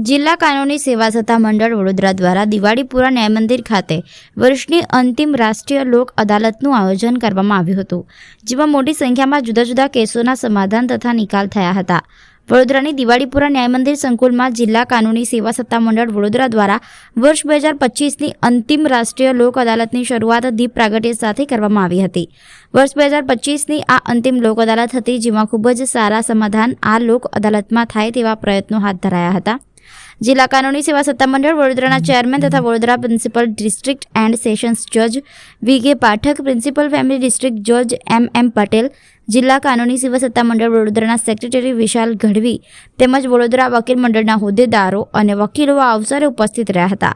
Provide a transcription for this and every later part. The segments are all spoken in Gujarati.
જિલ્લા કાનૂની સેવા સત્તા મંડળ વડોદરા દ્વારા દિવાળીપુરા ન્યાય મંદિર ખાતે વર્ષની અંતિમ રાષ્ટ્રીય લોક અદાલતનું આયોજન કરવામાં આવ્યું હતું, જેમાં મોટી સંખ્યામાં જુદા જુદા કેસોના સમાધાન તથા નિકાલ થયા હતા. વડોદરાની દિવાળીપુરા ન્યાય મંદિર સંકુલમાં જિલ્લા કાનૂની સેવા સત્તા મંડળ વડોદરા દ્વારા વર્ષ 2025ની અંતિમ રાષ્ટ્રીય લોક અદાલતની શરૂઆત દીપ પ્રાગટ્ય સાથે કરવામાં આવી હતી. વર્ષ 2025ની આ અંતિમ લોક અદાલત હતી, જેમાં ખૂબ જ સારા સમાધાન આ લોક અદાલતમાં થાય તેવા પ્રયત્નો હાથ ધરાયા હતા. જિલ્લા કાનૂની સેવા સત્તા મંડળ વડોદરાના ચેરમેન તથા Vadodara principal district and sessions જજ વી.કે. પાઠક, પ્રિન્સિપલ ફેમિલી ડિસ્ટ્રિક્ટ જજ એમ.એમ. પટેલ, જિલ્લા કાનૂની સેવા સત્તા મંડળ વડોદરાના સેક્રેટરી વિશાલ ગઢવી તેમજ વડોદરા વકીલ મંડળના હોદ્દેદારો અને વકીલો આ અવસરે ઉપસ્થિત રહ્યા હતા.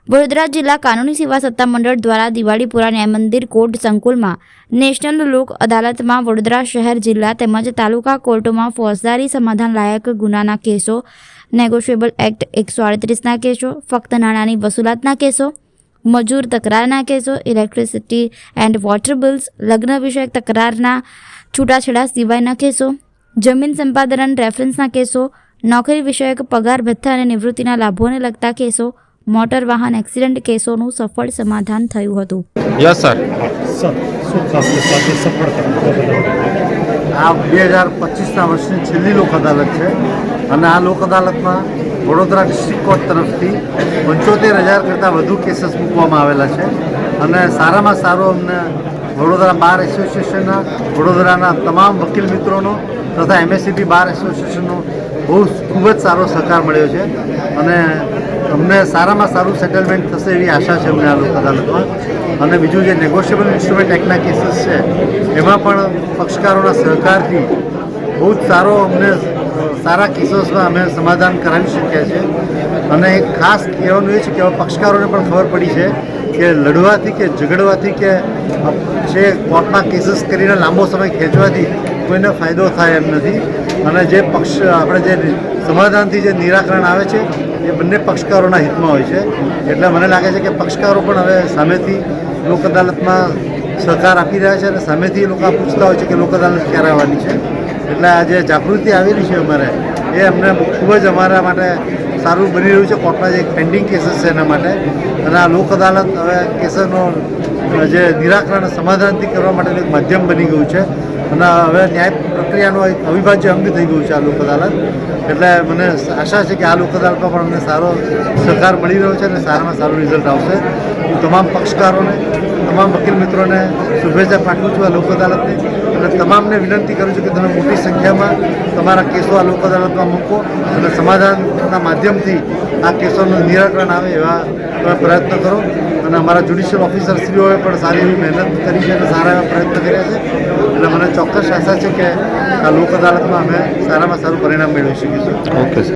વડોદરા જિલ્લા કાનૂની સેવા સત્તા મંડળ દ્વારા દિવાળીપુરા ન્યાય મંદિર કોર્ટ સંકુલમાં નેશનલ લોક અદાલતમાં વડોદરા શહેર, જિલ્લા તેમજ તાલુકા કોર્ટોમાં ફોજદારી સમાધાન લાયક ગુનાના કેસો, નેગોશિયેબલ એક્ટ 138ના કેસો, ફક્ત નાણાંની વસૂલાતના કેસો, મજૂર તકરારના કેસો, ઇલેક્ટ્રિસિટી એન્ડ વોટર બિલ્સ, લગ્ન વિષયક તકરારના છૂટાછેડા સિવાયના કેસો, જમીન સંપાદન રેફરન્સના કેસો, નોકરી વિષયક પગાર ભથ્થા અને નિવૃત્તિના લાભોને લગતા કેસો, મોટર વાહન એક્સિડન્ટ કેસોનું સફળ સમાધાન થયું હતું. Yes sir. આ 2025ના વર્ષની છેલ્લી લોક અદાલત છે અને આ લોક અદાલતમાં વડોદરા ડિસ્ટ્રિક્ટ કોર્ટ તરફથી 75,000 કરતાં વધુ કેસીસ મૂકવામાં આવેલા છે અને સારામાં સારો અમને વડોદરા બાર એસોસિએશનના, વડોદરાના તમામ વકીલ મિત્રોનો તથા MSCB બાર એસોસિએશનનો ખૂબ જ સારો સહકાર મળ્યો છે અને અમને સારામાં સારું સેટલમેન્ટ થશે એવી આશા છે અમને આ લોક અદાલતમાં. અને બીજું જે નેગોશિયેબલ ઇન્સ્ટ્રુમેન્ટ એક્ટના કેસીસ છે એમાં પણ પક્ષકારોના સહકારથી બહુ જ સારા કેસીસમાં અમે સમાધાન કરાવી શક્યા છીએ. અને એક ખાસ કહેવાનું એ છે કે હવે પક્ષકારોને પણ ખબર પડી છે કે લડવાથી કે ઝઘડવાથી કે જે કોર્ટમાં કેસીસ કરીને લાંબો સમય ખેંચવાથી કોઈને ફાયદો થાય એમ નથી. અને જે આપણે જે સમાધાનથી જે નિરાકરણ આવે છે એ બંને પક્ષકારોના હિતમાં હોય છે. એટલે મને લાગે છે કે પક્ષકારો પણ હવે સામેથી લોક અદાલતમાં સહકાર આપી રહ્યા છે અને સામેથી એ લોકો પૂછતા હોય છે કે લોક અદાલત ક્યારે આવવાની છે. એટલે આ જે જાગૃતિ આવેલી છે અમારે એ અમને ખૂબ જ અમારા માટે સારું બની રહ્યું છે. કોર્ટમાં જે પેન્ડિંગ કેસીસ છે એના માટે અને આ લોક અદાલત હવે કેસનો જે નિરાકરણ સમાધાનથી કરવા માટેનું એક માધ્યમ બની ગયું છે અને હવે ન્યાય પ્રક્રિયાનો એક અવિભાજ્ય અંગ થઈ ગયું છે આ લોક અદાલત. એટલે મને આશા છે કે આ લોક અદાલતમાં પણ અમને સારો સહકાર મળી રહ્યો છે અને સારામાં સારું રિઝલ્ટ આવશે. હું તમામ પક્ષકારોને, તમામ વકીલ મિત્રોને શુભેચ્છા પાઠવું છું આ લોક અદાલતની અને તમામને વિનંતી કરું છું કે તમે મોટી સંખ્યામાં તમારા કેસો આ લોક અદાલતમાં મૂકો અને સમાધાનના માધ્યમથી આ કેસોનું નિરાકરણ આવે એવા તમે પ્રયત્ન કરો. અને અમારા જ્યુડિશિયલ ઓફિસરશ્રીઓએ પણ સારી એવી મહેનત કરી છે અને સારા એવા પ્રયત્ન કર્યા છે. એટલે મને ચોક્કસ આશા છે કે આ લોક અદાલતમાં અમે સારામાં સારું પરિણામ મેળવી શકીશું. Okay sir.